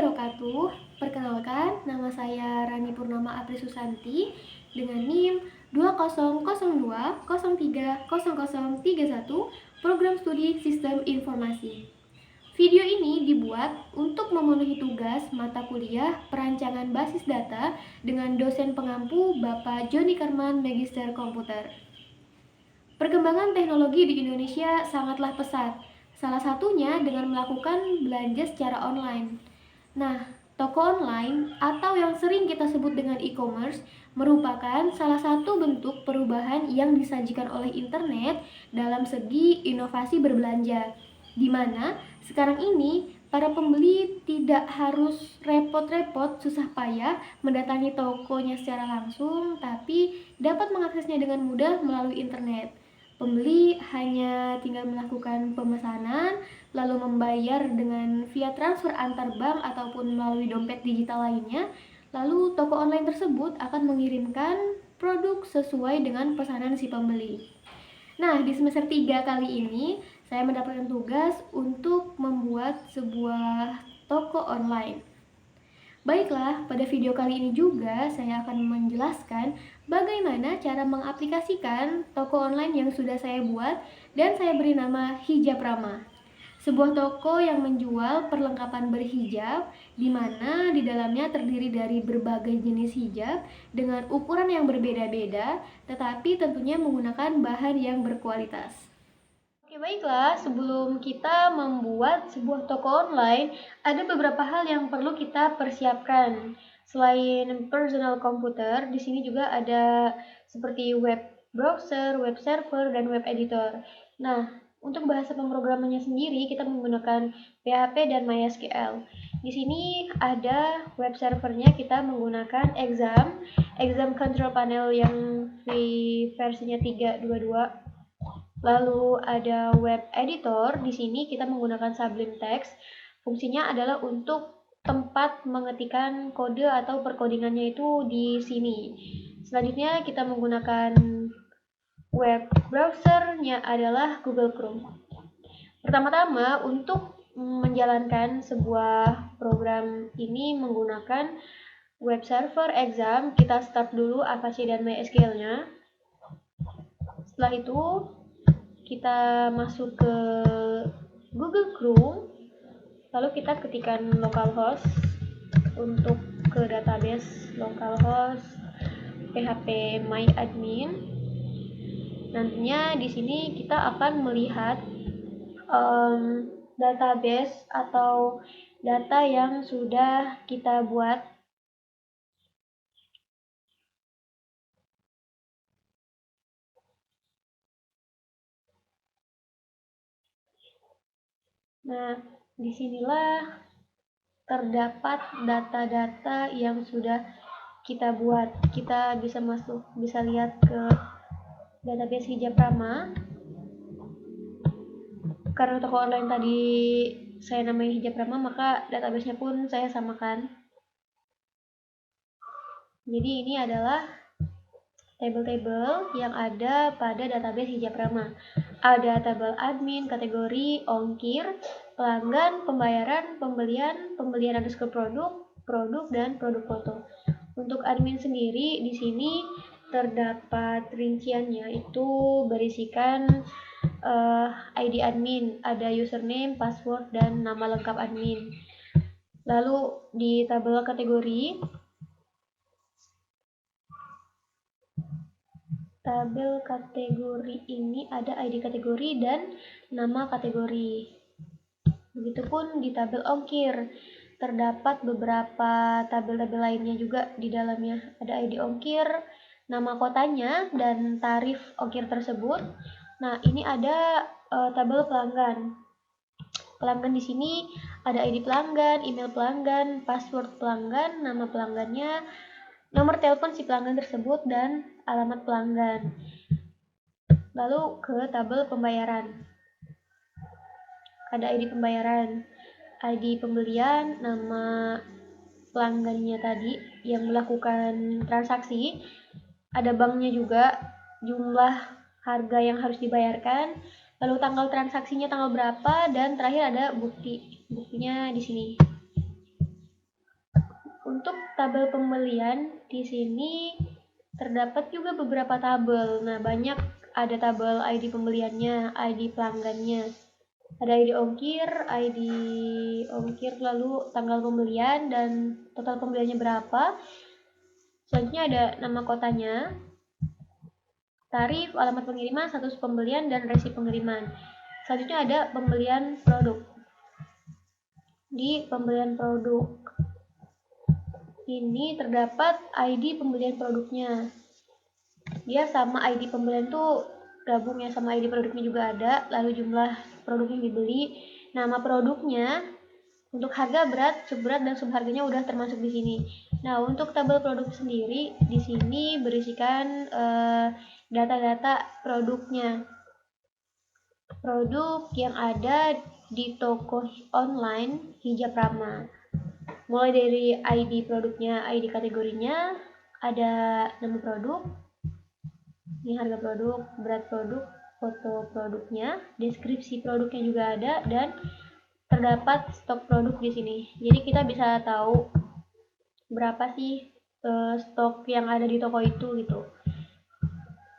wabarakatuh. Perkenalkan, nama saya Rani Purnama Apri Susanti dengan NIM 2002030031 Program Studi Sistem Informasi. Video ini dibuat untuk memenuhi tugas mata kuliah Perancangan Basis Data dengan dosen pengampu Bapak Joni Karman, Magister Komputer. Perkembangan teknologi di Indonesia sangatlah pesat, salah satunya dengan melakukan belanja secara online. Nah, toko online atau yang sering kita sebut dengan e-commerce merupakan salah satu bentuk perubahan yang disajikan oleh internet dalam segi inovasi berbelanja, di mana sekarang ini para pembeli tidak harus repot-repot susah payah mendatangi tokonya secara langsung, tapi dapat mengaksesnya dengan mudah melalui internet. Pembeli hanya tinggal melakukan pemesanan, lalu membayar dengan via transfer antar bank ataupun melalui dompet digital lainnya, lalu toko online tersebut akan mengirimkan produk sesuai dengan pesanan si pembeli. Nah, di semester 3 kali ini, saya mendapatkan tugas untuk membuat sebuah toko online. Baiklah, pada video kali ini juga saya akan menjelaskan bagaimana cara mengaplikasikan toko online yang sudah saya buat dan saya beri nama Hijab Rama. Sebuah toko yang menjual perlengkapan berhijab di mana di dalamnya terdiri dari berbagai jenis hijab dengan ukuran yang berbeda-beda, tetapi tentunya menggunakan bahan yang berkualitas. Oke, baiklah, sebelum kita membuat sebuah toko online, ada beberapa hal yang perlu kita persiapkan. Selain personal komputer, di sini juga ada seperti web browser, web server, dan web editor. Nah, untuk bahasa pemrogramannya sendiri, kita menggunakan PHP dan MySQL. Di sini ada web servernya, kita menggunakan Exam Control Panel yang versinya 3.2.2. Lalu ada web editor, di sini kita menggunakan Sublime Text. Fungsinya adalah untuk tempat mengetikkan kode atau perkodingannya itu di sini. Selanjutnya kita menggunakan web browsernya adalah Google Chrome. Pertama-tama untuk menjalankan sebuah program ini menggunakan web server exam, kita start dulu Apache dan MySQL-nya. Setelah itu kita masuk ke Google Chrome, lalu kita ketikkan localhost untuk ke database localhost php myadmin. Nantinya di sini kita akan melihat database atau data yang sudah kita buat. Nah, disinilah terdapat data-data yang sudah kita buat. Kita bisa lihat ke database Hijab Rama. Karena toko online tadi saya namai Hijab Rama, maka database-nya pun saya samakan. Jadi ini adalah tabel-tabel yang ada pada database Hijab Rama. Ada tabel admin, kategori, ongkir, pelanggan, pembayaran, pembelian underscore produk, dan produk foto. Untuk admin sendiri, di sini terdapat rinciannya, itu berisikan ID admin, ada username, password, dan nama lengkap admin. Lalu di tabel kategori, ini ada ID kategori dan nama kategori. Begitupun di tabel ongkir, terdapat beberapa tabel-tabel lainnya juga di dalamnya. Ada ID ongkir, nama kotanya, dan tarif ongkir tersebut. Nah, ini ada tabel pelanggan. Pelanggan di sini ada ID pelanggan, email pelanggan, password pelanggan, nama pelanggannya, nomor telepon si pelanggan tersebut, dan alamat pelanggan. Lalu ke tabel pembayaran. Ada ID pembayaran, ID pembelian, nama pelanggannya tadi yang melakukan transaksi, ada banknya juga, jumlah harga yang harus dibayarkan, lalu tanggal transaksinya tanggal berapa, dan terakhir ada buktinya di sini. Untuk tabel pembelian di sini terdapat juga beberapa tabel. Nah, banyak ada tabel ID pembeliannya, ID pelanggannya. Ada ID ongkir, lalu tanggal pembelian dan total pembeliannya berapa. Selanjutnya ada nama kotanya, tarif, alamat pengiriman, status pembelian, dan resi pengiriman. Selanjutnya ada pembelian produk. Di pembelian produk ini terdapat ID pembelian produknya. Dia sama ID pembelian tuh gabung ya, sama ID produknya juga ada, lalu jumlah produk yang dibeli, nama produknya, untuk harga, berat, subberat, dan subharganya udah termasuk di sini. Nah, untuk tabel produk sendiri di sini berisikan data-data produknya. Produk yang ada di toko online Hijab Rama. Mulai dari ID produknya, ID kategorinya, ada nama produk, ini harga produk, berat produk, foto produknya, deskripsi produknya juga ada, dan terdapat stok produk di sini. Jadi kita bisa tahu berapa sih stok yang ada di toko itu gitu.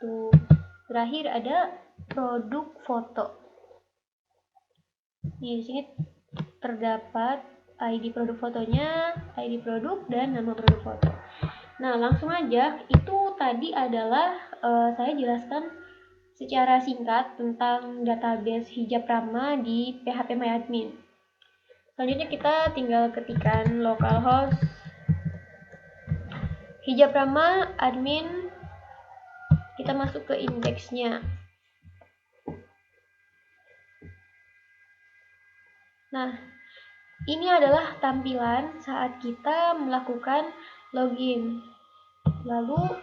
Tuh. Terakhir ada produk foto. Di sini terdapat ID produk fotonya, ID produk, dan nama produk foto. Nah, langsung aja, itu tadi adalah saya jelaskan secara singkat tentang database Hijab Rama di PHP MyAdmin. Selanjutnya kita tinggal ketikkan localhost Hijab Rama admin, kita masuk ke indeksnya. Nah, ini adalah tampilan saat kita melakukan login. Lalu,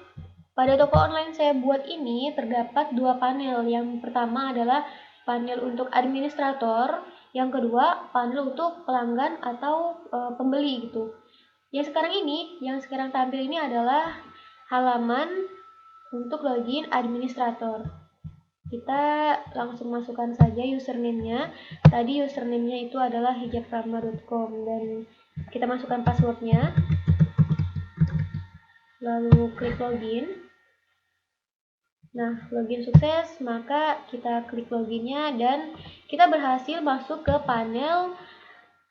pada toko online saya buat ini terdapat dua panel. Yang pertama adalah panel untuk administrator, yang kedua panel untuk pelanggan atau pembeli gitu. Yang sekarang tampil ini adalah halaman untuk login administrator. Kita langsung masukkan saja username-nya. Tadi username-nya itu adalah hijabrama.com dan kita masukkan passwordnya. Lalu klik login. Nah, login sukses, maka kita klik loginnya dan kita berhasil masuk ke panel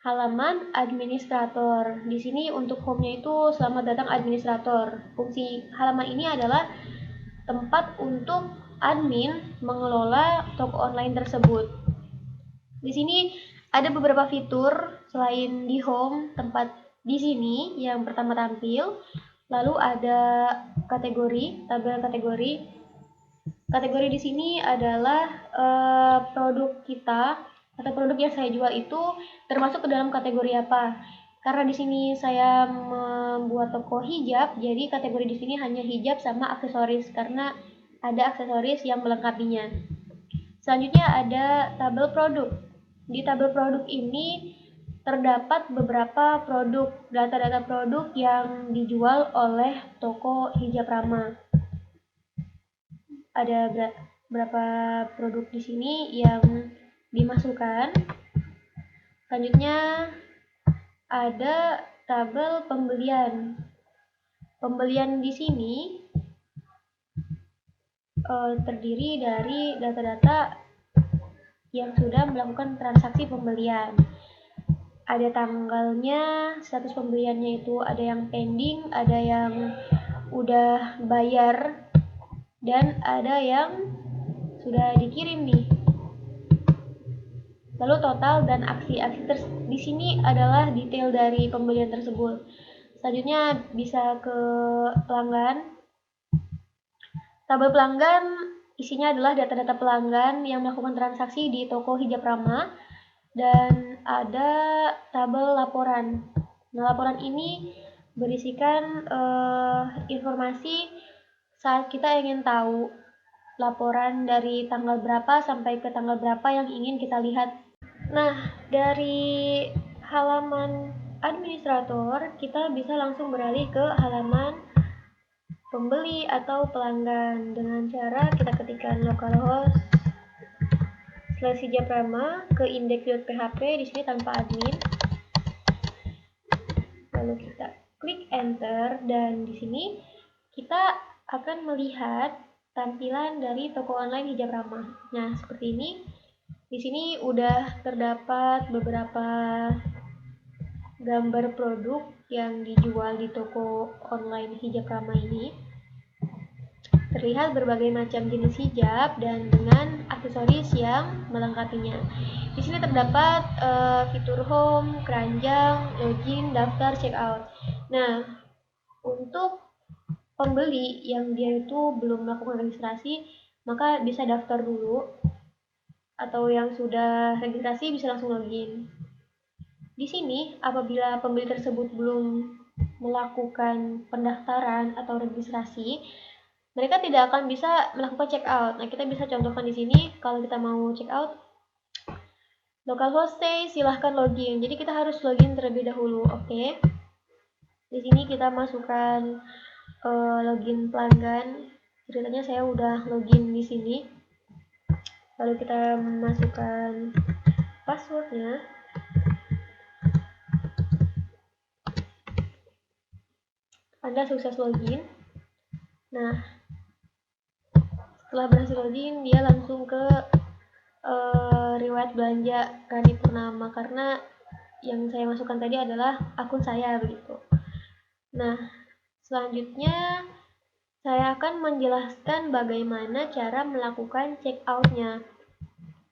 halaman administrator. Di sini untuk home-nya itu selamat datang administrator. Fungsi halaman ini adalah tempat untuk admin mengelola toko online tersebut. Di sini ada beberapa fitur selain di home, tempat di sini yang pertama tampil. Lalu ada kategori, tabel kategori. Kategori di sini adalah produk kita atau produk yang saya jual itu termasuk ke dalam kategori apa. Karena di sini saya membuat toko hijab, jadi kategori di sini hanya hijab sama aksesoris karena ada aksesoris yang melengkapinya. Selanjutnya ada tabel produk. Di tabel produk ini terdapat beberapa produk, data-data produk yang dijual oleh toko Hijab Rama. Ada berapa produk di sini yang dimasukkan. Selanjutnya ada tabel pembelian. Pembelian di sini terdiri dari data-data yang sudah melakukan transaksi pembelian. Ada tanggalnya, status pembeliannya itu ada yang pending, ada yang udah bayar, dan ada yang sudah dikirim nih. Lalu total dan aksi-aksi di sini adalah detail dari pembelian tersebut. Selanjutnya bisa ke pelanggan. Tabel pelanggan isinya adalah data-data pelanggan yang melakukan transaksi di toko Hijab Rama, dan ada tabel laporan. Nah, laporan ini berisikan informasi saat kita ingin tahu laporan dari tanggal berapa sampai ke tanggal berapa yang ingin kita lihat. Nah, dari halaman administrator kita bisa langsung beralih ke halaman pembeli atau pelanggan dengan cara kita ketikkan localhost /hijab rama ke index.php di sini tanpa admin. Lalu kita klik enter, dan di sini kita akan melihat tampilan dari toko online Hijab Ramah. Nah, seperti ini. Di sini udah terdapat beberapa gambar produk yang dijual di toko online Hijab Ramah ini. Terlihat berbagai macam jenis hijab dan dengan aksesoris yang melengkapinya. Di sini terdapat fitur home, keranjang, login, daftar, checkout. Nah, untuk pembeli yang dia itu belum melakukan registrasi, maka bisa daftar dulu, atau yang sudah registrasi bisa langsung login. Di sini, apabila pembeli tersebut belum melakukan pendaftaran atau registrasi, mereka tidak akan bisa melakukan check out. Nah, kita bisa contohkan di sini, kalau kita mau check out, localhost say silahkan login. Jadi kita harus login terlebih dahulu, oke? Di sini kita masukkan login pelanggan. Ceritanya saya udah login di sini. Lalu kita masukkan passwordnya. Anda sukses login. Nah, setelah berhasil login, dia langsung ke riwayat belanja Rani Purnama, karena yang saya masukkan tadi adalah akun saya begitu. Nah, selanjutnya saya akan menjelaskan bagaimana cara melakukan check out-nya.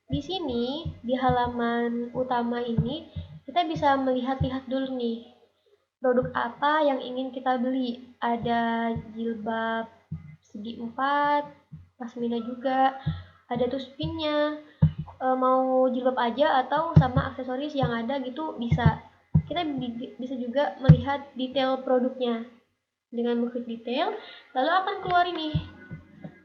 Di sini, di halaman utama ini, kita bisa melihat-lihat dulu nih, produk apa yang ingin kita beli. Ada jilbab segi 4, pasmina juga, ada tuspinnya, mau jilbab aja atau sama aksesoris yang ada gitu bisa. Kita bisa juga melihat detail produknya. Dengan mengklik detail, lalu akan keluar ini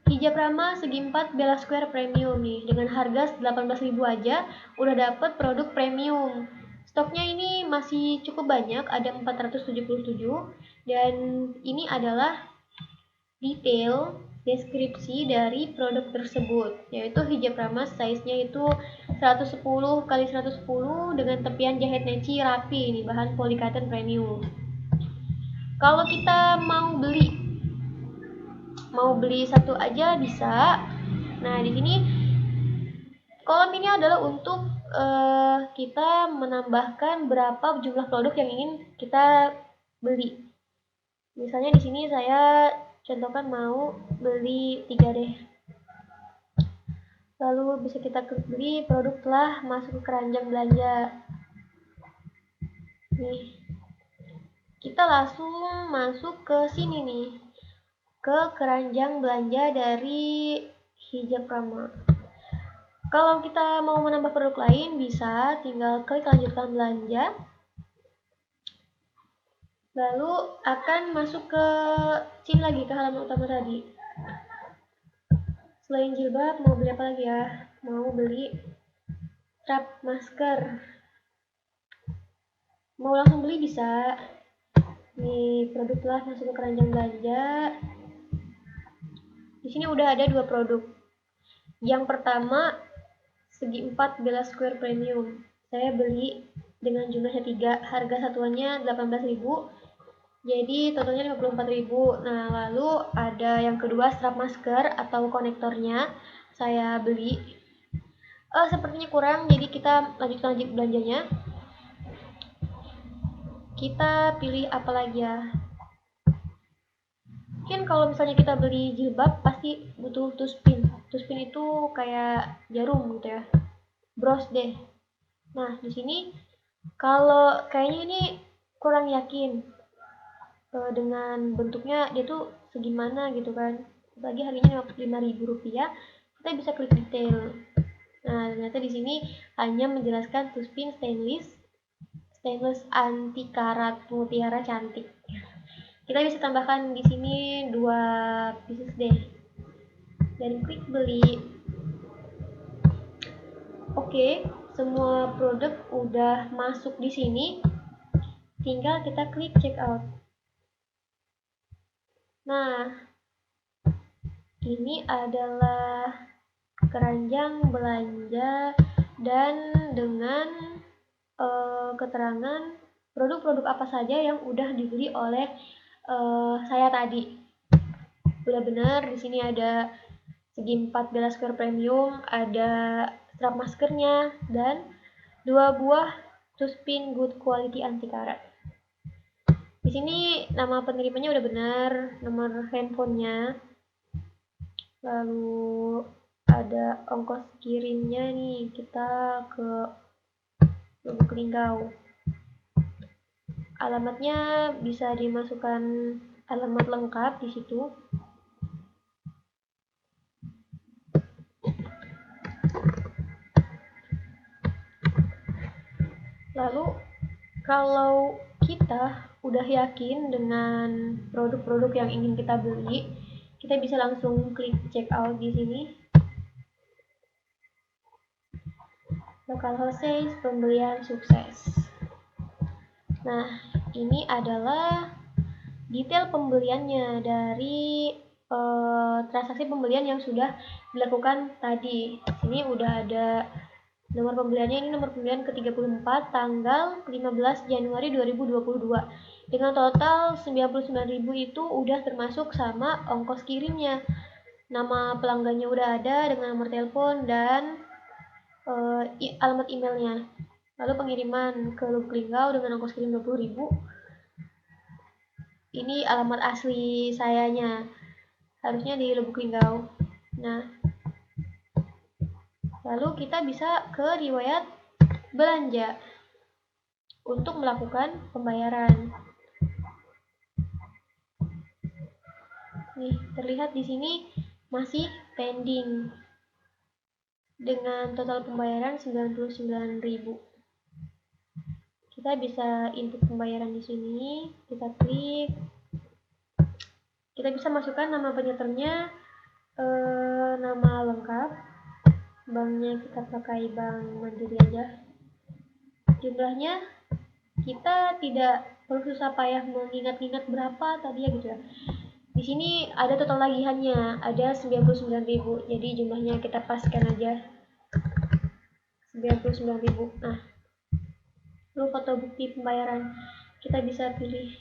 hijab ramah segi 4 Bella Square Premium nih, dengan harga 18.000 aja udah dapet produk premium. Stoknya ini masih cukup banyak, ada 477, dan ini adalah detail deskripsi dari produk tersebut, yaitu hijab ramah size-nya itu 110 x 110 dengan tepian jahit neci rapi, ini bahan polycotton premium. Kalau kita mau beli satu aja bisa. Nah, di sini kolom ini adalah untuk kita menambahkan berapa jumlah produk yang ingin kita beli. Misalnya di sini saya contohkan mau beli 3 deh. Lalu bisa kita klik beli, produk telah masuk ke keranjang belanja. Nih, kita langsung masuk ke sini nih, ke keranjang belanja dari hijab ramah. Kalau kita mau menambah produk lain, bisa tinggal klik lanjutkan belanja. Lalu akan masuk ke sini lagi, ke halaman utama tadi. Selain jilbab, mau beli apa lagi ya? Mau beli strap masker. Mau langsung beli bisa. Nih, produk telah masuk ke keranjang belanja. Di sini udah ada 2 produk. Yang pertama, segi 4 Bella Square Premium. Saya beli dengan jumlahnya 3, harga satuannya 18.000. Jadi totalnya 54.000. Nah, lalu ada yang kedua strap masker atau konektornya. Saya beli. Sepertinya kurang, jadi kita lanjut belanjanya. Kita pilih apa lagi ya? Mungkin kalau misalnya kita beli jilbab pasti butuh tuspin. Tuspin itu kayak jarum gitu ya. Bros deh. Nah, di sini kalau kayaknya ini kurang yakin dengan bentuknya dia tuh segimana gitu kan, lagi harganya Rp55.000, kita bisa klik detail. Nah, ternyata di sini hanya menjelaskan tuspin stainless anti karat mutiara cantik. Kita bisa tambahkan di sini 2 pieces deh dan klik beli. Oke, semua produk udah masuk di sini, tinggal kita klik check out. Nah, ini adalah keranjang belanja dan dengan keterangan produk-produk apa saja yang udah dibeli oleh saya tadi. Udah bener, di sini ada segi 14 square premium, ada strap maskernya, dan 2 buah Tuspin Good Quality Anti Karat. Di sini nama penerimanya udah benar, nomor handphonenya, lalu ada ongkos kirimnya nih, kita ke Lubuk Linggau. Alamatnya bisa dimasukkan alamat lengkap di situ. Lalu kalau kita udah yakin dengan produk-produk yang ingin kita beli, kita bisa langsung klik check out di sini. Local wholesale pembelian sukses. Nah, ini adalah detail pembeliannya dari transaksi pembelian yang sudah dilakukan tadi. Sini udah ada nomor pembeliannya, ini nomor pembelian ke-34 tanggal 15 Januari 2022. Dengan total 99.000 itu udah termasuk sama ongkos kirimnya. Nama pelanggannya udah ada dengan nomor telepon dan alamat emailnya. Lalu pengiriman ke Lubuk Linggau dengan ongkos kirim 20.000. Ini alamat asli sayanya. Harusnya di Lubuk Linggau. Nah, lalu kita bisa ke riwayat belanja untuk melakukan pembayaran. Nih, terlihat di sini masih pending dengan total pembayaran 99.000. Kita bisa input pembayaran di sini, kita klik. Kita bisa masukkan nama penyetornya, nama lengkap, banknya kita pakai Bank Mandiri aja. Jumlahnya kita tidak perlu susah payah mengingat-ingat berapa tadi ya gitu ya. Di sini ada total tagihannya, ada 99.000. Jadi jumlahnya kita paskan aja 99.000. Nah, lalu foto bukti pembayaran kita bisa pilih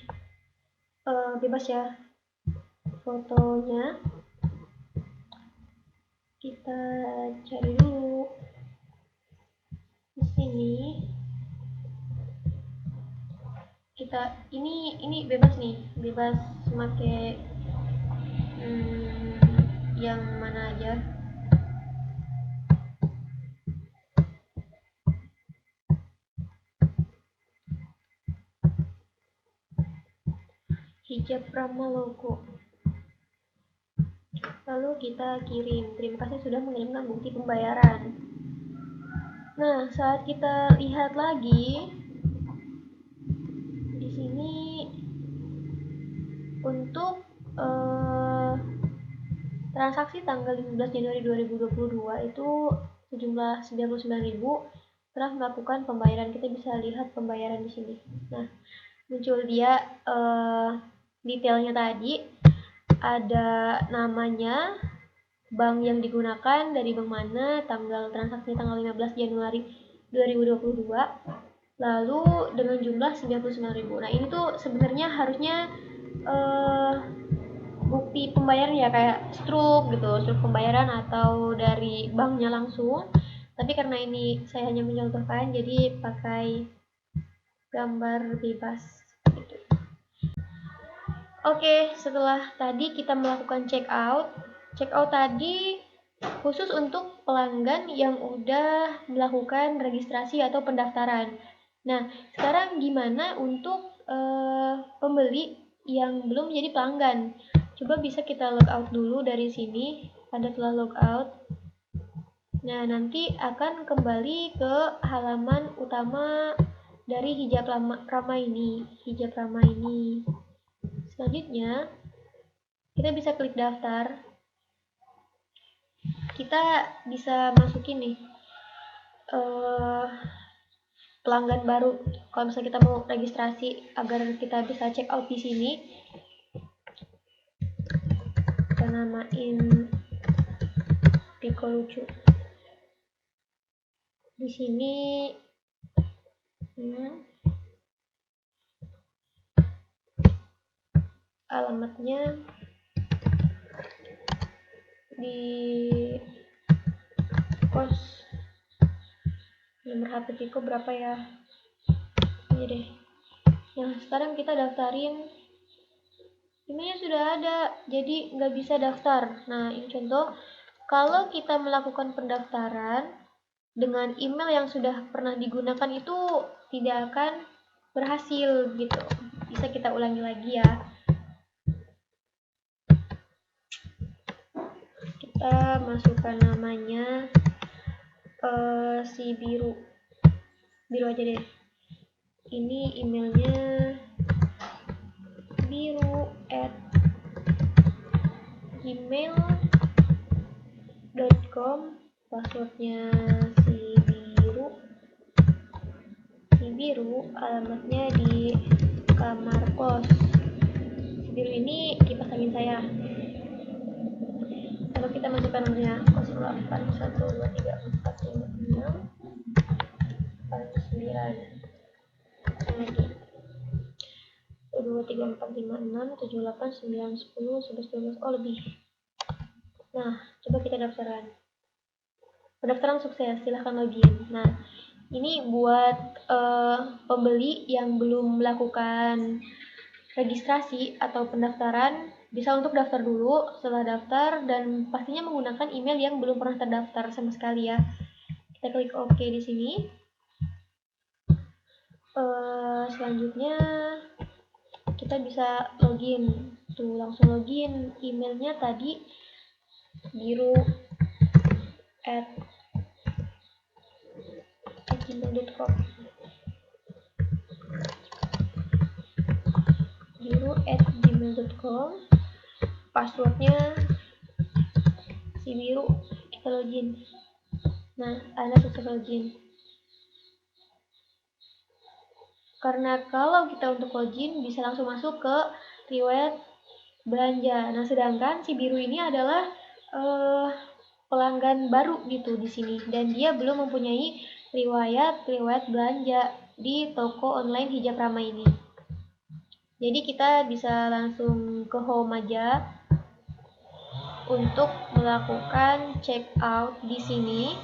bebas ya fotonya. Kita cari dulu di sini. Kita ini bebas nih, bebas pakai yang mana aja. Hijab Rama logo. Lalu kita kirim. Terima kasih sudah mengirimkan bukti pembayaran. Nah, saat kita lihat lagi di sini untuk transaksi tanggal 15 Januari 2022 itu sejumlah 99.000 telah melakukan pembayaran. Kita bisa lihat pembayaran di sini. Nah, muncul dia detailnya tadi, ada namanya, bank yang digunakan, dari bank mana, tanggal transaksi tanggal 15 Januari 2022, lalu dengan jumlah 99.000. Nah, ini tuh sebenarnya harusnya bukti pembayaran ya, kayak struk gitu, struk pembayaran atau dari banknya langsung. Tapi karena ini saya hanya mencontohkan, jadi pakai gambar bebas gitu. Oke, setelah tadi kita melakukan check out tadi khusus untuk pelanggan yang udah melakukan registrasi atau pendaftaran. Nah, sekarang gimana untuk pembeli yang belum menjadi pelanggan? Coba bisa kita logout dulu dari sini, ada telah logout. Nah, nanti akan kembali ke halaman utama dari Hijab Rama ini. Selanjutnya, kita bisa klik daftar. Kita bisa masukin nih pelanggan baru. Kalau misalnya kita mau registrasi agar kita bisa check out di sini, kita namain Piko Lucu. Di sini alamatnya di kos. Nomor HP Tiko berapa ya? Ini deh. Yang sekarang kita daftarin. Emailnya sudah ada, jadi nggak bisa daftar. Nah, ini contoh. Kalau kita melakukan pendaftaran dengan email yang sudah pernah digunakan itu tidak akan berhasil gitu. Bisa kita ulangi lagi ya. Kita masukkan namanya si biru aja deh. Ini emailnya biru@gmail.com, passwordnya si biru, alamatnya di kamar kos. Si biru ini kipas angin saya. Kalau kita masukkan nomornya 0812345689 lagi 2345678910111 lebih. Nah, coba kita daftaran. Pendaftaran sukses, silahkan login. Nah, ini buat pembeli yang belum melakukan registrasi atau pendaftaran, bisa untuk daftar dulu. Setelah daftar dan pastinya menggunakan email yang belum pernah terdaftar sama sekali ya. Kita klik OK di sini. Selanjutnya kita bisa login. Tuh, langsung login. Emailnya tadi biru@gmail.com. biru@gmail.com. Passwordnya si biru. Kita login. Nah, Anda sukses login. Karena kalau kita untuk login bisa langsung masuk ke riwayat belanja. Nah, sedangkan si biru ini adalah pelanggan baru gitu di sini dan dia belum mempunyai riwayat belanja di toko online Hijab Ramah ini. Jadi kita bisa langsung ke home aja untuk melakukan check out di sini.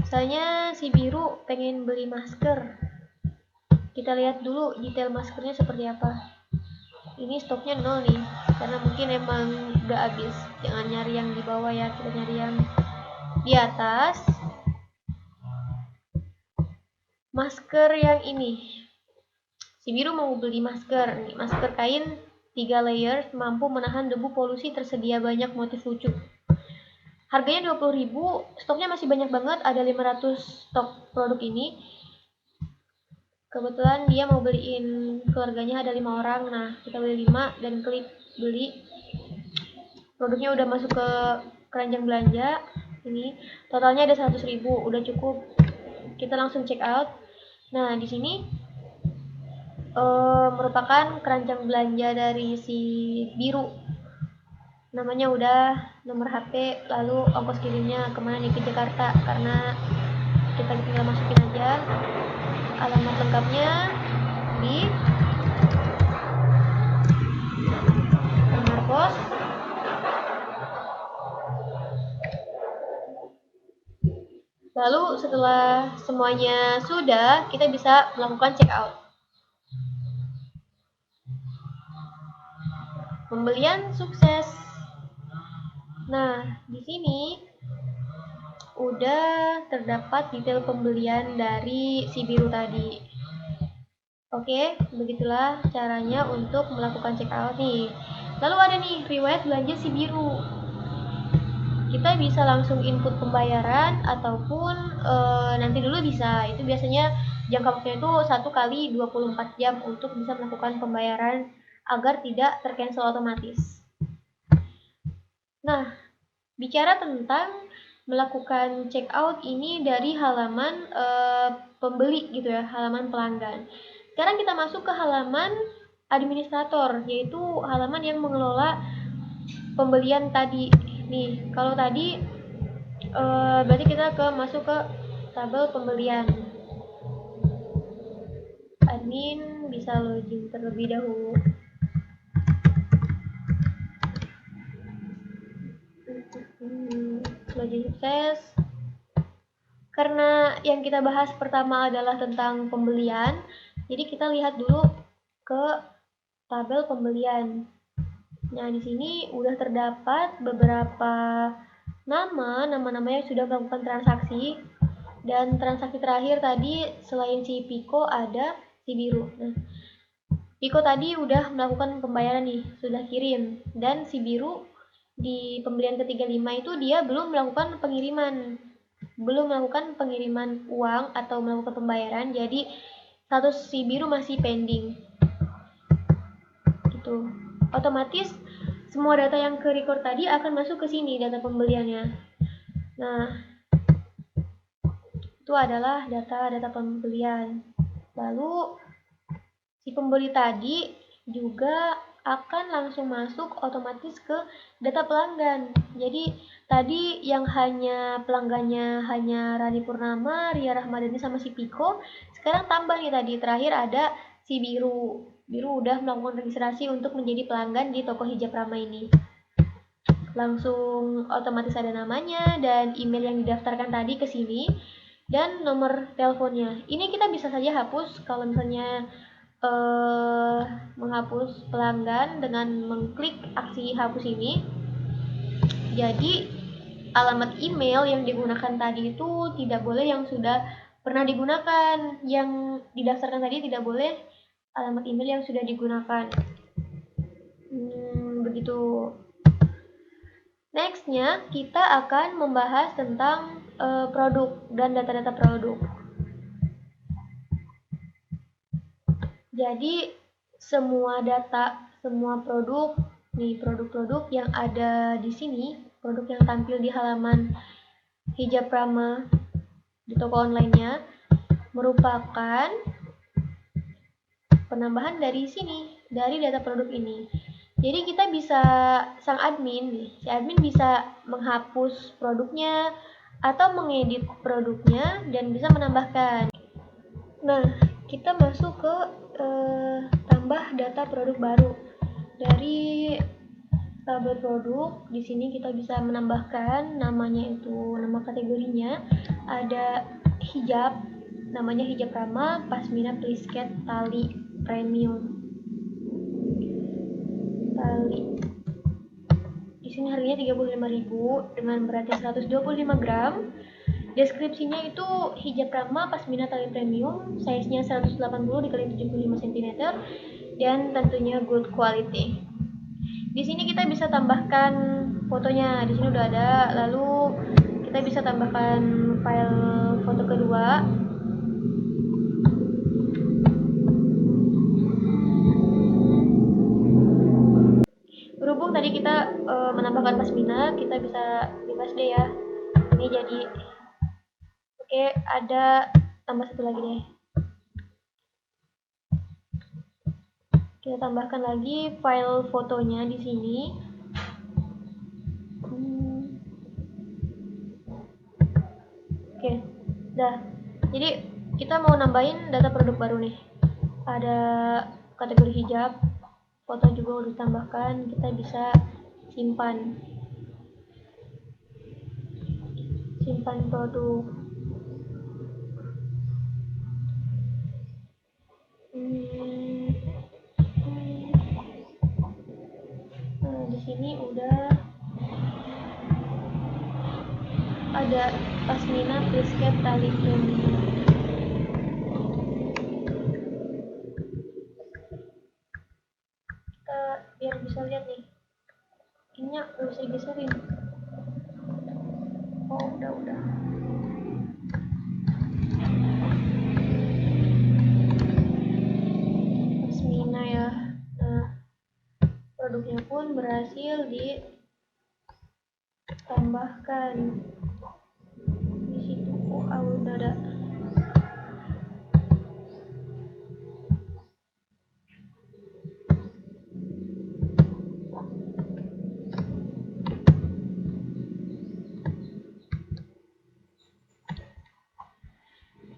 Misalnya si biru pengen beli masker. Kita lihat dulu detail maskernya seperti apa. Ini stoknya 0 nih, karena mungkin emang udah habis. Jangan nyari yang di bawah ya, kita nyari yang di atas. Masker yang ini. Si biru mau beli masker. Nih, masker kain 3 layer, mampu menahan debu polusi, tersedia banyak motif lucu. Harganya 20.000, stoknya masih banyak banget, ada 500 stok produk ini. Kebetulan dia mau beliin keluarganya, ada 5 orang. Nah, kita beli 5 dan klik beli. Produknya udah masuk ke keranjang belanja. Ini totalnya ada 100.000, udah cukup. Kita langsung check out. Nah, di sini merupakan keranjang belanja dari si biru. Namanya udah, nomor HP, lalu ongkos kirimnya kemana nih, ke Jakarta. Karena kita tinggal masukin aja alamat lengkapnya di kamar kos. Lalu setelah semuanya sudah, kita bisa melakukan check out. Pembelian sukses. Nah, di sini udah terdapat detail pembelian dari si biru tadi. Oke, begitulah caranya untuk melakukan check out nih. Lalu ada nih riwayat belanja si biru. Kita bisa langsung input pembayaran ataupun nanti dulu bisa. Itu biasanya jangka waktunya itu 1 kali 24 jam untuk bisa melakukan pembayaran agar tidak tercancel otomatis. Nah, bicara tentang melakukan check out ini dari halaman pembeli gitu ya, halaman pelanggan. Sekarang kita masuk ke halaman administrator, yaitu halaman yang mengelola pembelian tadi. Nih, kalau tadi berarti kita masuk ke tabel pembelian. Admin bisa login terlebih dahulu. Semoga sukses. Karena yang kita bahas pertama adalah tentang pembelian, jadi kita lihat dulu ke tabel pembelian. Nah, di sini udah terdapat beberapa nama yang sudah melakukan transaksi, dan transaksi terakhir tadi selain si Pico ada si Biru. Nah, Pico tadi udah melakukan pembayaran nih, sudah kirim, dan si Biru di pembelian ke-35 itu dia belum melakukan pengiriman uang atau melakukan pembayaran, jadi status si Biru masih pending gitu. Otomatis semua data yang ke record tadi akan masuk ke sini, data pembeliannya. Nah, itu adalah data pembelian. Lalu si pembeli tadi juga akan langsung masuk otomatis ke data pelanggan. Jadi tadi yang hanya pelanggannya hanya Rani Purnama, Ria Rahmadani sama si Piko, sekarang tambah nih tadi terakhir ada si Biru. Biru udah melakukan registrasi untuk menjadi pelanggan di toko hijab Rama ini. Langsung otomatis ada namanya dan email yang didaftarkan tadi ke sini dan nomor teleponnya. Ini kita bisa saja hapus kalau misalnya menghapus pelanggan dengan mengklik aksi hapus ini. Jadi alamat email yang digunakan tadi itu tidak boleh yang sudah pernah digunakan, yang didaftarkan tadi tidak boleh alamat email yang sudah digunakan. Begitu. Nextnya kita akan membahas tentang produk dan data-data produk. Jadi semua data, semua produk, nih produk-produk yang ada di sini, produk yang tampil di halaman hijab Rama di toko online-nya merupakan penambahan dari sini, dari data produk ini. Jadi kita bisa, sang admin nih, si admin bisa menghapus produknya atau mengedit produknya dan bisa menambahkan. Nah, kita masuk ke tambah data produk baru. Dari tabel produk, di sini kita bisa menambahkan namanya itu, nama kategorinya ada hijab, namanya hijab Rama, pasmina plisket tali premium. Tali. Di sini harganya 35.000 dengan beratnya 125 gram. Deskripsinya itu hijab Rama pasmina tali premium, size-nya 180 x 75 cm dan tentunya good quality. Di sini kita bisa tambahkan fotonya, di sini udah ada. Lalu kita bisa tambahkan file foto kedua. Berhubung tadi kita menambahkan pasmina, kita bisa bebas deh ya. Ini jadi oke, ada tambah satu lagi deh. Kita tambahkan lagi file fotonya di sini. Oke, dah. Jadi kita mau nambahin data produk baru nih. Ada kategori hijab, foto juga udah ditambahkan. Kita bisa simpan produk. Nah, di sini udah ada pasmina plisket tali premium. Kita biar bisa lihat nih, ini nggak bisa digeserin. Oh, udah. Pasmina ya. Nah, produknya pun berhasil ditambahkan di situ. Oh, udah ada.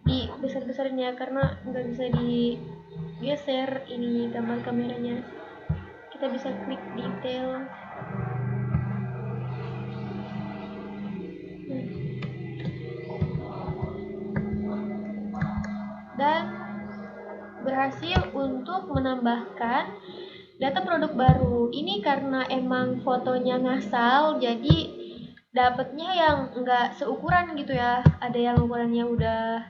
Di besar-besarin ya, karena nggak bisa digeser ini gambar kameranya. Kita bisa klik detail. berhasil untuk menambahkan data produk baru. Ini karena emang fotonya ngasal, jadi dapetnya yang nggak seukuran gitu ya. Ada yang ukurannya udah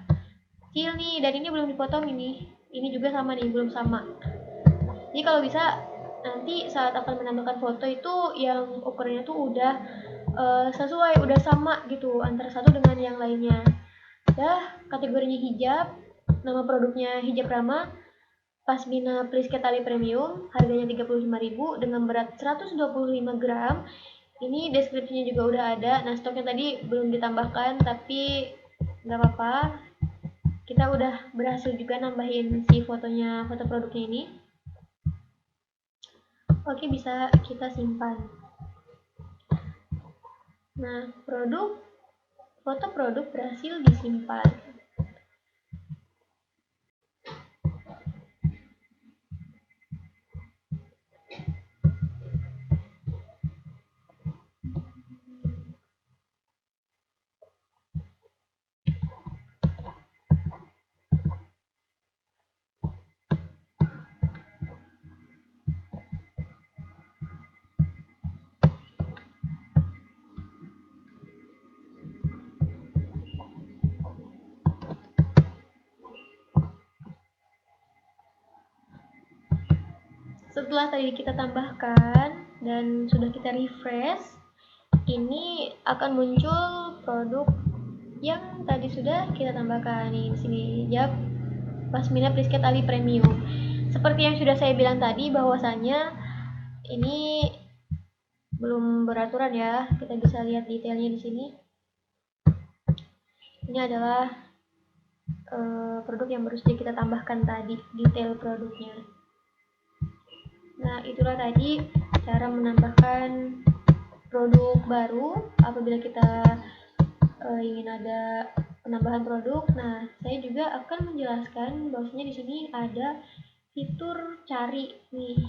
kecil nih, dan ini belum dipotong ini. Ini juga sama nih, belum sama. Jadi kalau bisa nanti saat akan menambahkan foto itu yang ukurannya tuh udah sesuai, udah sama gitu antara satu dengan yang lainnya. Kategorinya hijab, nama produknya Hijab Rama, Pasmina Prisket Tali Premium, harganya 35.000 dengan berat 125 gram. Ini deskripsinya juga udah ada. Nah, stoknya tadi belum ditambahkan, tapi nggak apa-apa. Kita udah berhasil juga nambahin si fotonya, foto produknya ini. Oke, bisa kita simpan. Nah, foto produk berhasil disimpan. Setelah tadi kita tambahkan dan sudah kita refresh, ini akan muncul produk yang tadi sudah kita tambahkan nih di sini, hijab Pasmina Prisket Ali Premium. Seperti yang sudah saya bilang tadi, bahwasanya ini belum beraturan ya. Kita bisa lihat detailnya di sini. Ini adalah produk yang baru saja kita tambahkan tadi, detail produknya. Nah, itulah tadi cara menambahkan produk baru apabila kita ingin ada penambahan produk. Nah, saya juga akan menjelaskan bahwasanya di sini ada fitur cari nih.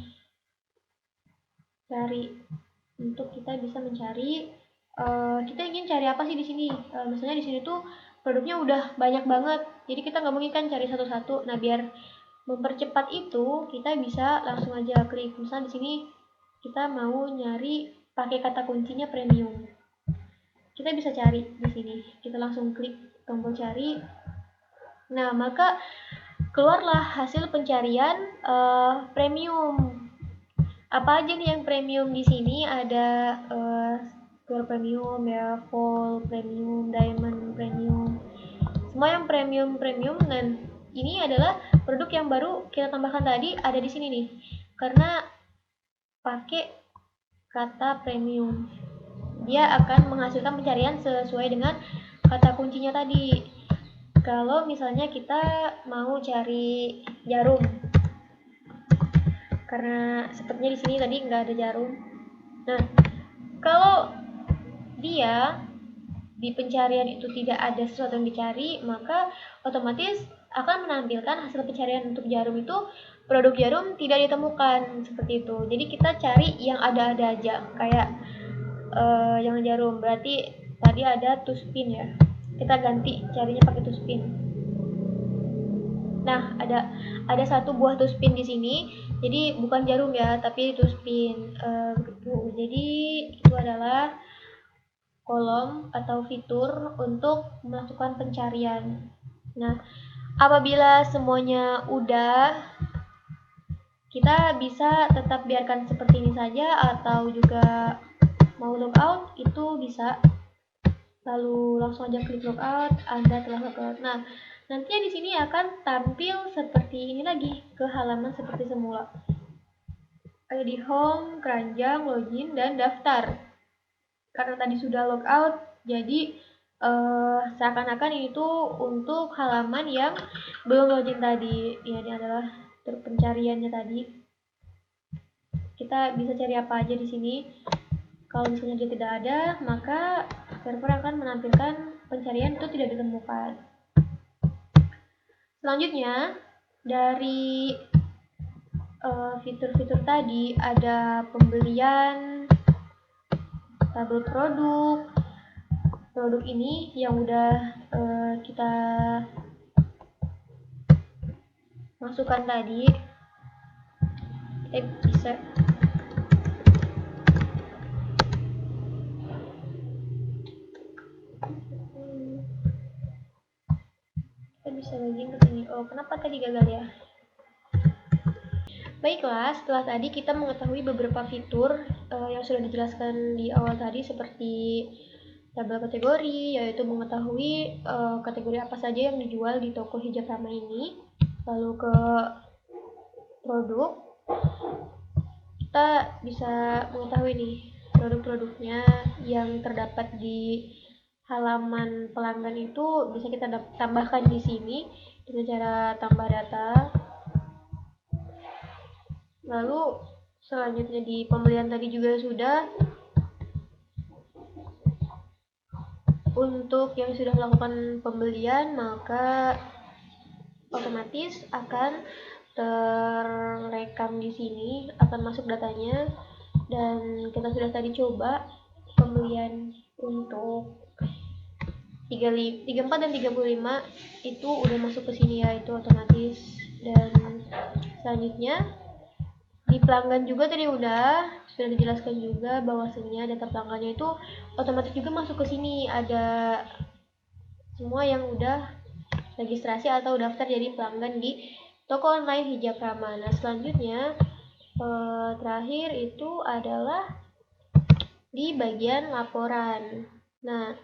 Cari untuk kita bisa mencari kita ingin cari apa sih di sini. Misalnya di sini tuh produknya udah banyak banget. Jadi kita nggak mungkin kan cari satu-satu. Nah, biar mempercepat itu, kita bisa langsung aja klik. Misalnya di sini kita mau nyari pakai kata kuncinya premium. Kita bisa cari di sini. Kita langsung klik tombol cari. Nah, maka keluarlah hasil pencarian premium. Apa aja nih yang premium di sini? Ada Gold Premium ya, Full Premium, Diamond Premium. Semua yang premium dan ini adalah produk yang baru kita tambahkan tadi ada di sini nih. Karena pakai kata premium, dia akan menghasilkan pencarian sesuai dengan kata kuncinya tadi. Kalau misalnya kita mau cari jarum, karena sepertinya di sini tadi nggak ada jarum. Nah, kalau dia di pencarian itu tidak ada sesuatu yang dicari, maka otomatis akan menampilkan hasil pencarian untuk jarum itu produk jarum tidak ditemukan seperti itu. Jadi kita cari yang ada-ada aja, kayak yang jarum berarti tadi ada tuspin ya, kita ganti carinya pakai tuspin. Nah, ada satu buah tuspin di sini, jadi bukan jarum ya, tapi tuspin begitu. Jadi itu adalah kolom atau fitur untuk melakukan pencarian. Nah, apabila semuanya udah, kita bisa tetap biarkan seperti ini saja, atau juga mau logout itu bisa. Lalu langsung aja klik logout, Anda telah logout. Nah, nantinya di sini akan tampil seperti ini lagi, ke halaman seperti semula. Ada di home, keranjang, login, dan daftar. Karena tadi sudah logout, jadi seakan-akan ini tuh untuk halaman yang belum login tadi. Ya, ini adalah pencariannya tadi. Kita bisa cari apa aja di sini. Kalau misalnya dia tidak ada, maka server akan menampilkan pencarian itu tidak ditemukan. Selanjutnya, dari fitur-fitur tadi ada pembelian, tabel produk ini yang udah kita masukan tadi, kita bisa login ke sini. Oh, kenapa tadi gagal ya? Baiklah, setelah tadi kita mengetahui beberapa fitur yang sudah dijelaskan di awal tadi, seperti tabel kategori, yaitu mengetahui kategori apa saja yang dijual di toko Hijab Ramah ini. Lalu ke produk, kita bisa mengetahui nih produk-produknya yang terdapat di halaman pelanggan itu bisa kita tambahkan di sini dengan cara tambah data. Lalu selanjutnya di pembelian tadi juga sudah. Untuk yang sudah melakukan pembelian, maka otomatis akan terekam di sini, akan masuk datanya. Dan kita sudah tadi coba pembelian untuk 34 dan 35 itu udah masuk ke sini ya, itu otomatis. Dan selanjutnya di pelanggan juga tadi sudah dijelaskan juga bahwasanya data pelanggannya itu otomatis juga masuk ke sini, ada semua yang udah registrasi atau daftar jadi pelanggan di toko online Hijab Ramah. Nah, selanjutnya terakhir itu adalah di bagian laporan. Nah,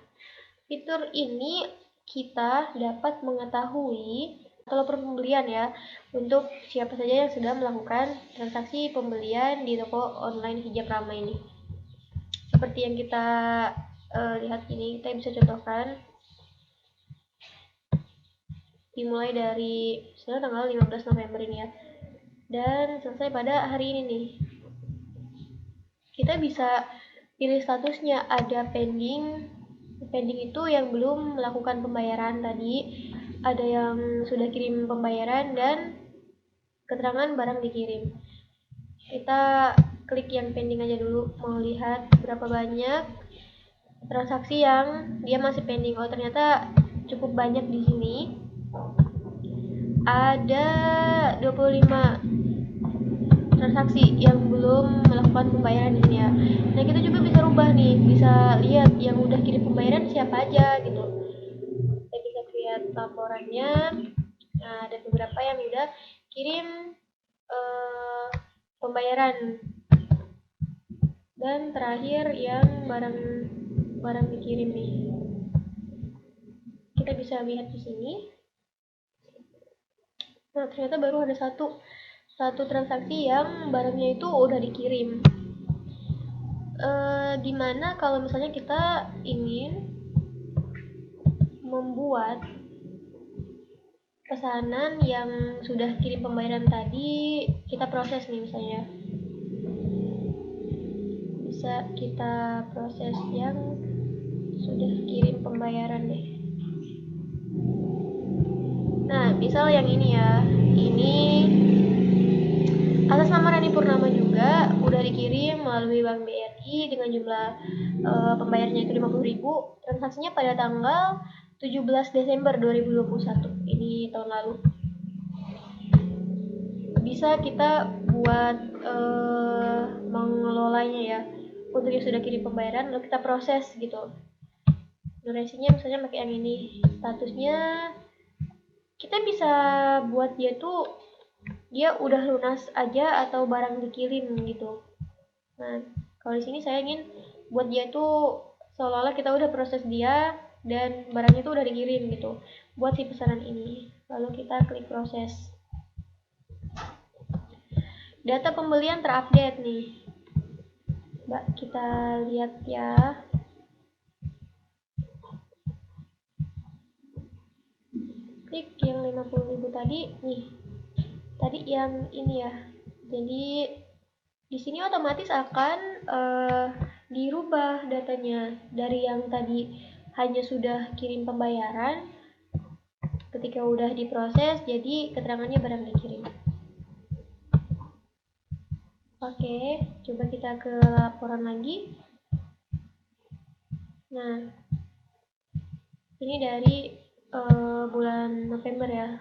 fitur ini kita dapat mengetahui atau laporan pembelian ya, untuk siapa saja yang sudah melakukan transaksi pembelian di toko online Hijab Ramah ini. Seperti yang kita lihat ini, kita bisa contohkan dimulai dari tanggal 15 November ini ya, dan selesai pada hari ini nih. Kita bisa pilih statusnya, ada pending itu yang belum melakukan pembayaran tadi, ada yang sudah kirim pembayaran, dan keterangan barang dikirim. Kita klik yang pending aja dulu, mau lihat berapa banyak transaksi yang dia masih pending. Oh, ternyata cukup banyak di sini. Ada 25 transaksi yang belum melakukan pembayaran ini ya. Nah, kita juga bisa rubah nih, bisa lihat yang udah kirim pembayaran siapa aja gitu. Kita bisa lihat laporannya. Nah, ada beberapa yang udah kirim pembayaran. Dan terakhir yang barang dikirim nih. Kita bisa lihat di sini. Nah, ternyata baru ada satu transaksi yang barangnya itu udah dikirim. Gimana kalau misalnya kita ingin membuat pesanan yang sudah kirim pembayaran tadi, kita proses nih misalnya. Bisa kita proses yang sudah kirim pembayaran deh. Nah, misal yang ini ya, ini atas nama Rani Purnama juga udah dikirim melalui Bank BRI dengan jumlah pembayarnya itu 50.000, transaksinya pada tanggal 17 Desember 2021, ini tahun lalu. Bisa kita buat mengelolanya ya, untuk yang sudah kirim pembayaran lalu kita proses gitu. Durasinya misalnya pakai yang ini, statusnya kita bisa buat dia udah lunas aja atau barang dikirim gitu. Nah, kalau di sini saya ingin buat dia tuh seolah-olah kita udah proses dia dan barangnya tuh udah dikirim gitu, buat si pesanan ini. Lalu kita klik proses. Data pembelian terupdate nih. Mbak, kita lihat ya. Klik yang 50.000 tadi nih. Tadi yang ini ya. Jadi di sini otomatis akan dirubah datanya dari yang tadi hanya sudah kirim pembayaran, ketika udah diproses jadi keterangannya barang dikirim. Oke, coba kita ke laporan lagi. Nah, ini dari bulan November ya.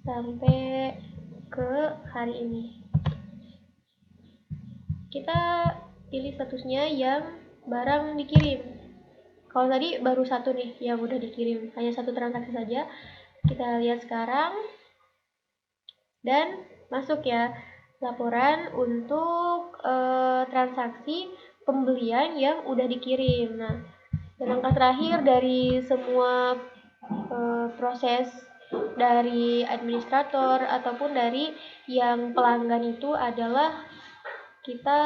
sampai ke hari ini. Kita pilih statusnya yang barang dikirim. Kalau tadi baru satu nih yang udah dikirim, hanya satu transaksi saja. Kita lihat sekarang dan masuk ya laporan untuk transaksi pembelian yang udah dikirim. Nah, dan langkah terakhir dari semua proses dari administrator ataupun dari yang pelanggan itu adalah kita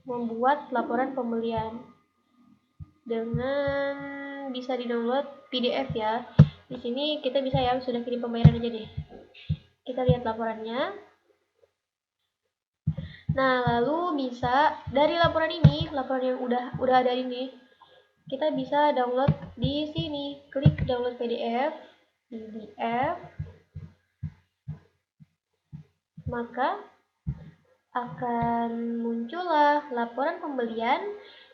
membuat laporan pembelian dengan bisa di-download PDF ya. Di sini kita bisa yang sudah kirim pembayaran aja deh. Kita lihat laporannya. Nah, lalu bisa dari laporan ini, laporan yang udah ada ini, kita bisa download di sini. Klik download PDF, maka akan muncullah laporan pembelian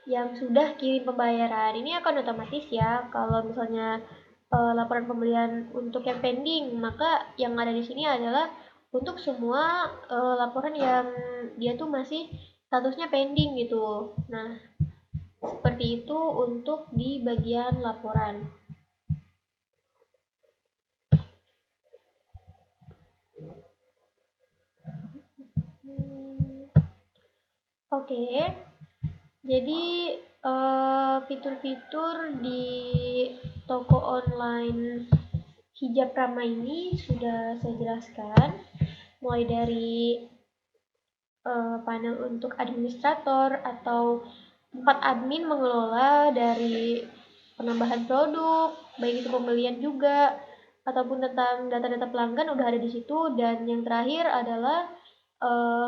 yang sudah kirim pembayaran. Ini akan otomatis ya. Kalau misalnya laporan pembelian untuk yang pending, maka yang ada di sini adalah untuk semua laporan yang dia tuh masih statusnya pending gitu. Nah, seperti itu untuk di bagian laporan. Oke, jadi fitur-fitur di toko online Hijab Rama ini sudah saya jelaskan, mulai dari panel untuk administrator atau tempat admin mengelola dari penambahan produk, baik itu pembelian juga, ataupun tentang data-data pelanggan udah ada di situ, dan yang terakhir adalah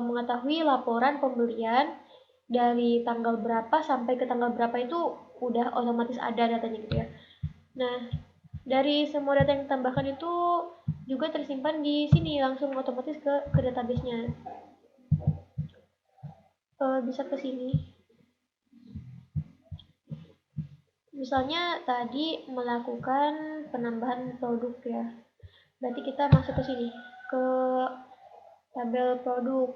mengetahui laporan pembelian dari tanggal berapa sampai ke tanggal berapa itu udah otomatis ada datanya gitu ya. Nah, dari semua data yang ditambahkan itu juga tersimpan di sini langsung otomatis ke database-nya. Bisa ke sini. Misalnya tadi melakukan penambahan produk ya. Berarti kita masuk ke sini, ke tabel produk.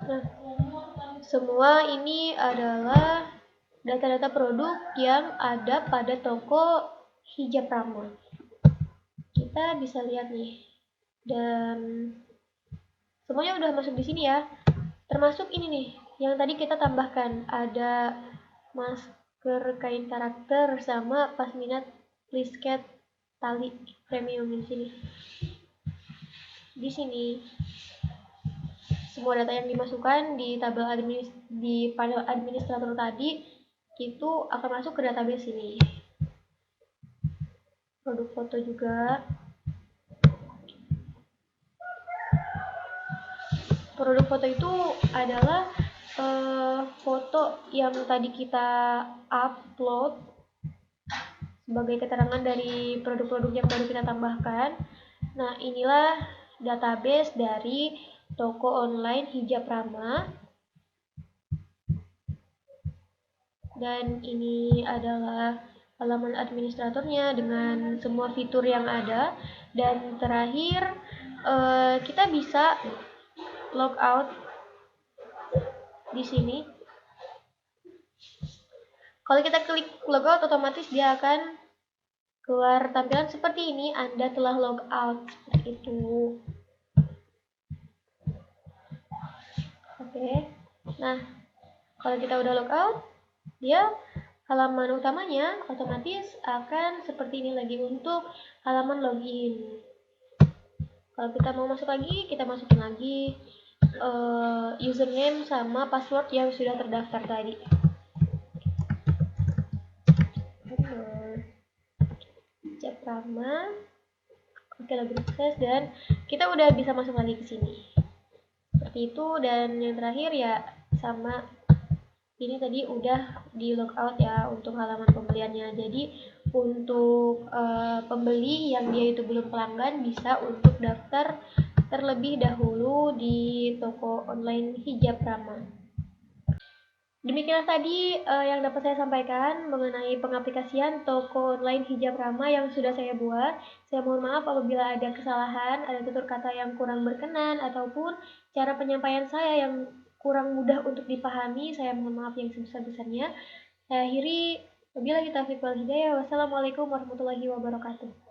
Nah, semua ini adalah data-data produk yang ada pada toko Hijab Rama. Kita bisa lihat nih, dan semuanya udah masuk di sini ya. Termasuk ini nih, yang tadi kita tambahkan, ada masker kain karakter sama pasmina plisket tali premium di sini. Di sini semua data yang dimasukkan di tabel di panel administrator tadi itu akan masuk ke database ini. Produk foto juga. Produk foto itu adalah foto yang tadi kita upload sebagai keterangan dari produk-produk yang baru kita tambahkan. Nah, inilah database dari toko online Hijab Rama. Dan ini adalah halaman administratornya dengan semua fitur yang ada. Dan terakhir, kita bisa logout di sini. Kalau kita klik logout, otomatis dia akan keluar tampilan seperti ini. Anda telah logout, seperti itu. Oke. Nah, kalau kita udah logout, dia halaman utamanya otomatis akan seperti ini lagi untuk halaman login. Kalau kita mau masuk lagi, kita masukin lagi username sama password yang sudah terdaftar tadi. Hijab Rama. Oke, login sukses, dan kita udah bisa masuk lagi ke sini. Seperti itu. Dan yang terakhir ya sama ini tadi udah di logout ya untuk halaman pembeliannya. Jadi untuk pembeli yang dia itu belum pelanggan bisa untuk daftar terlebih dahulu di toko online Hijab Rama. Demikianlah tadi yang dapat saya sampaikan mengenai pengaplikasian toko online Hijab Rama yang sudah saya buat. Saya mohon maaf apabila ada kesalahan, ada tutur kata yang kurang berkenan, ataupun cara penyampaian saya yang kurang mudah untuk dipahami. Saya mohon maaf yang sebesar-besarnya. Saya akhiri, wabillahi taufiq wal hidayah. Wassalamualaikum warahmatullahi wabarakatuh.